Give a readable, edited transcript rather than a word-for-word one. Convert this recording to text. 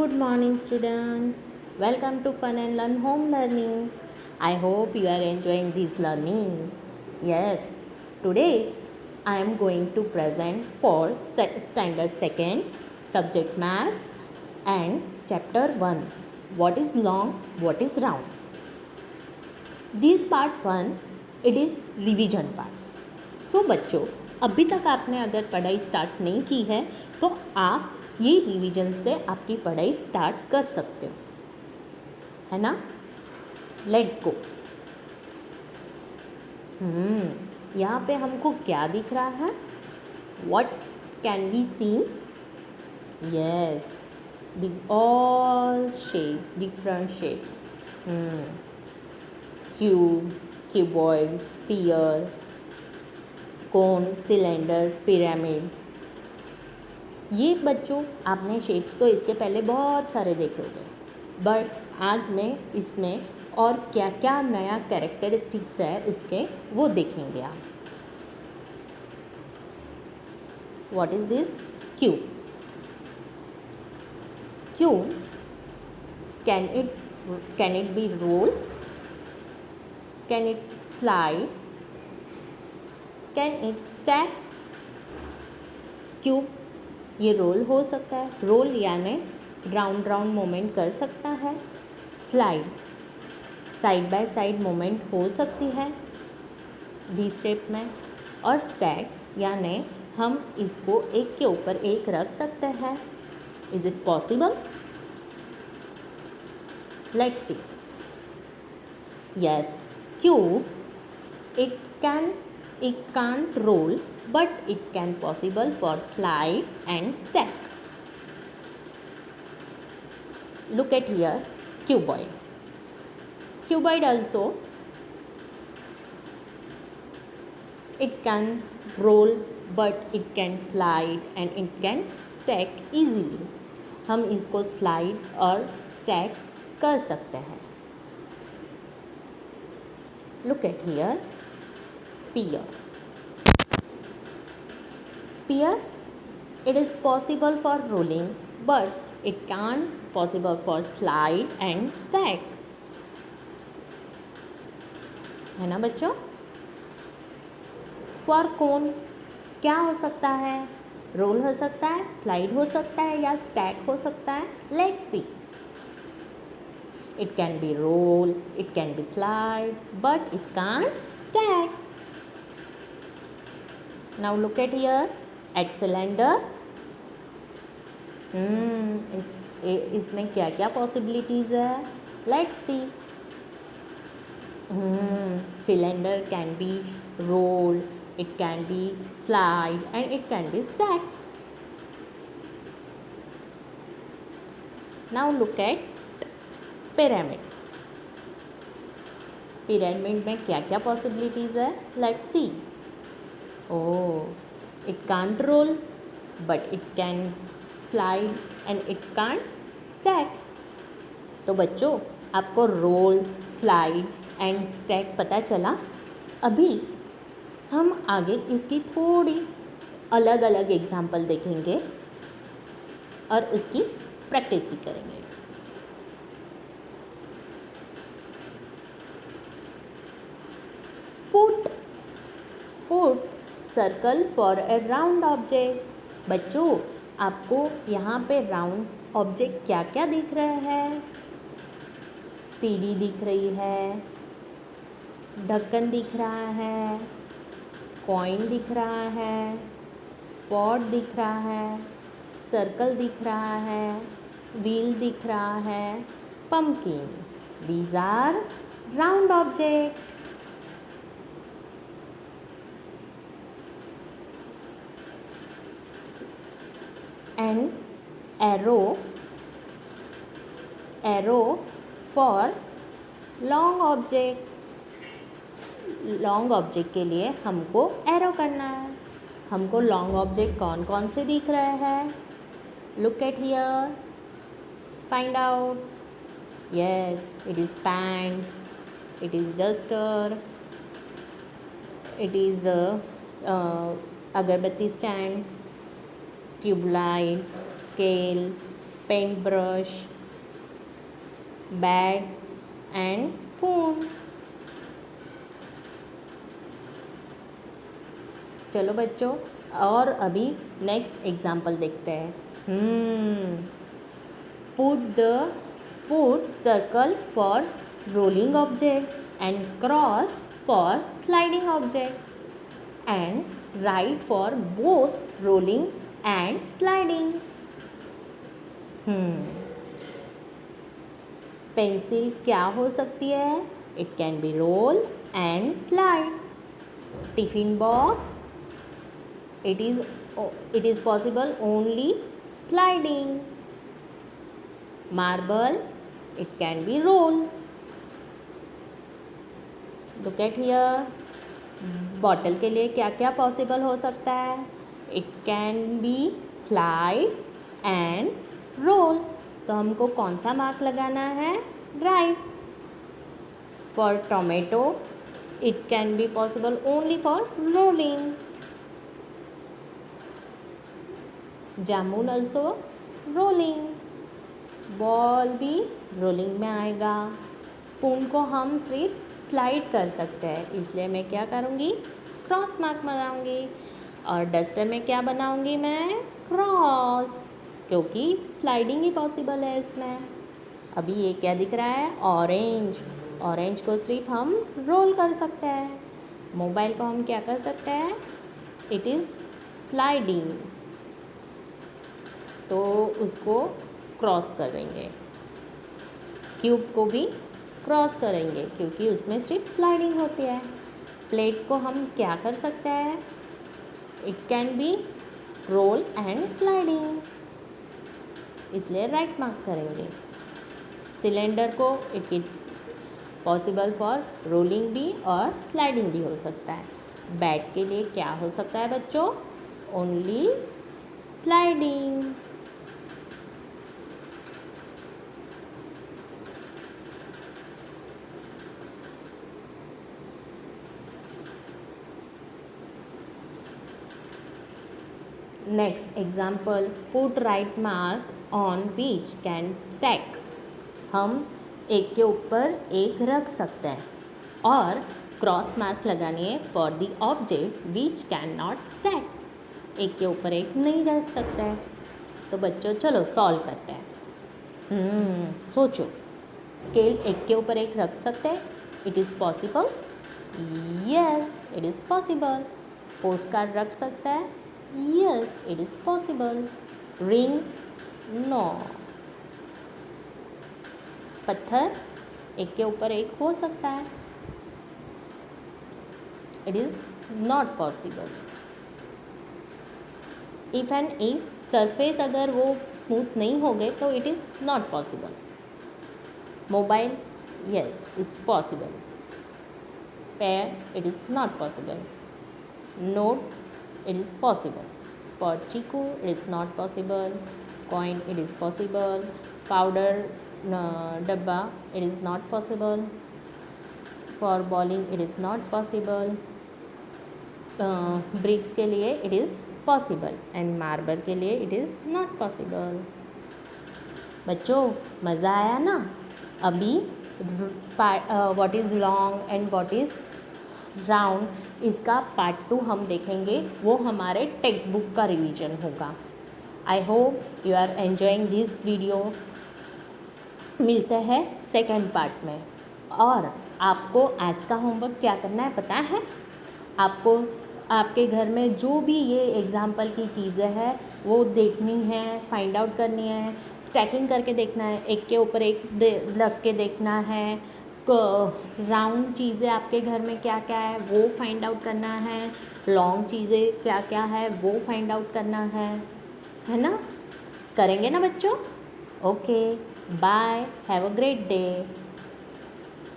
Good morning, students. Welcome to Fun and Learn Home Learning. I hope you are enjoying this learning. Yes, today I am going to present for standard 2nd subject maths and chapter 1. What is long, what is round? This part 1, it is revision part. सो बच्चों, अभी तक आपने अगर पढ़ाई start नहीं की है तो आप ये रिवीजन से आपकी पढ़ाई स्टार्ट कर सकते हो, है ना। Let's go. यहाँ पे हमको क्या दिख रहा है? What can we see? Yes, this all shapes, different shapes, cube, cuboid, sphere, cone, cylinder, pyramid. ये बच्चों आपने शेप्स तो इसके पहले बहुत सारे देखे होंगे, बट आज मैं इसमें और क्या क्या नया कैरेक्टरिस्टिक्स है इसके वो देखेंगे आप। What is this? Cube. Cube can it be roll? Can it slide? Can it stack? Cube ये रोल हो सकता है, रोल यानी राउंड राउंड मूवमेंट कर सकता है। Slide side by side movement हो सकती है दिस शेप में। और स्टैक यानी हम इसको एक के ऊपर एक रख सकते हैं। Is it possible? Let's see. Yes, cube it can't roll, but it can possible for slide and stack. Look at here, cuboid. Cuboid also it can roll, but it can slide and it can stack easily. हम इसको slide और stack कर सकते हैं। Look at here, sphere. Sphere, it is possible for rolling, but it can't possible for slide and stack, है ना बच्चों। For cone क्या हो सकता है? रोल हो सकता है, स्लाइड हो सकता है या स्टैक हो सकता है। Let's C. It can be roll, it can be slide, but it can't stack. Now look at here, at cylinder. इसमें क्या क्या पॉसिबिलिटीज़ है? Let's C. Cylinder can be roll, it can be slide and it can be stack. Now look at pyramid. Pyramid में क्या क्या possibilities है? Let's see. It can't roll, but it can slide and it can't stack. तो बच्चों, आपको role, slide and stack पता चला। अभी हम आगे इसकी थोड़ी अलग अलग एग्जाम्पल देखेंगे और उसकी प्रैक्टिस भी करेंगे। Put circle for a round object. बच्चों, आपको यहाँ पे राउंड ऑब्जेक्ट क्या क्या दिख रहा है? सीढ़ी दिख रही है, ढक्कन दिख रहा है, कॉइन दिख रहा है, पॉट दिख रहा है, सर्कल दिख रहा है, व्हील दिख रहा है, pumpkin. These are round object. And arrow for long object. Long object के लिए हमको एरो करना है। हमको लॉन्ग ऑब्जेक्ट कौन कौन से दिख रहे हैं? Look at here, find out. Yes, it is pen, it is duster, it is agarbatti stand, tubelight, scale, paint brush, bat and spoon. चलो बच्चों, और अभी नेक्स्ट एग्जाम्पल देखते हैं। Put circle for rolling object and cross for sliding object and right for both rolling and sliding. Pencil क्या हो सकती है? It can be roll and slide. Tiffin box, it is possible only sliding. Marble, it can be roll. Look at here. Bottle के लिए क्या क्या possible हो सकता है? It can be slide and roll. तो हमको कौन सा मार्क लगाना है? Right. For tomato, it can be possible only for rolling. Jamun also rolling. Ball भी रोलिंग में आएगा। स्पून को हम सिर्फ स्लाइड कर सकते हैं, इसलिए मैं क्या करूँगी? क्रॉस मार्क बनाऊँगी। और डस्टर में क्या बनाऊँगी मैं? क्रॉस, क्योंकि स्लाइडिंग ही पॉसिबल है इसमें। अभी ये क्या दिख रहा है? ऑरेंज। ऑरेंज को सिर्फ हम रोल कर सकते हैं। मोबाइल को हम क्या कर सकते हैं? इट इज़ स्लाइडिंग, तो उसको क्रॉस करेंगे। क्यूब को भी क्रॉस करेंगे क्योंकि उसमें सिर्फ स्लाइडिंग होती है। प्लेट को हम क्या कर सकते हैं? It can be roll and sliding, इसलिए राइट मार्क करेंगे। सिलेंडर को it is possible for rolling भी और स्लाइडिंग भी हो सकता है। बैट के लिए क्या हो सकता है बच्चों? Only sliding. Next example, put right mark on which can stack. हम एक के ऊपर एक रख सकते हैं और क्रॉस मार्क लगानी है for the object which can not stack. एक के ऊपर एक नहीं रख सकते हैं। तो बच्चों चलो सॉल्व करते हैं। सोचो, स्केल एक के ऊपर एक रख सकते हैं? It is possible. Yes, it is possible. Post card रख सकता है? Yes, it is possible. Ring? No. पत्थर एक के ऊपर एक हो सकता है? It is not possible. If and if surface अगर वो स्मूथ नहीं हो गए तो it is not possible. Mobile? Yes, is possible. Pear? It is not possible. Note, it is possible. For chiku, it is not possible. Coin, it is possible. Powder dabba, it is not possible. For bowling, it is not possible. Bricks के लिए it is possible and marble के लिए it is not possible. बच्चों मज़ा आया ना? अभी what is long and what is round, इसका पार्ट 2 हम देखेंगे, वो हमारे टेक्स्ट बुक का रिवीजन होगा। I hope you are enjoying this video. मिलते हैं सेकंड पार्ट में। और आपको आज का होमवर्क क्या करना है पता है? आपको आपके घर में जो भी ये एग्जाम्पल की चीज़ें हैं वो देखनी है, फाइंड आउट करनी है, स्टैकिंग करके देखना है, एक के ऊपर एक रख के देखना है। राउंड चीज़ें आपके घर में क्या क्या है वो फाइंड आउट करना है, लॉन्ग चीज़ें क्या क्या है वो फाइंड आउट करना है ना? करेंगे ना बच्चों? Okay, bye, have a great day.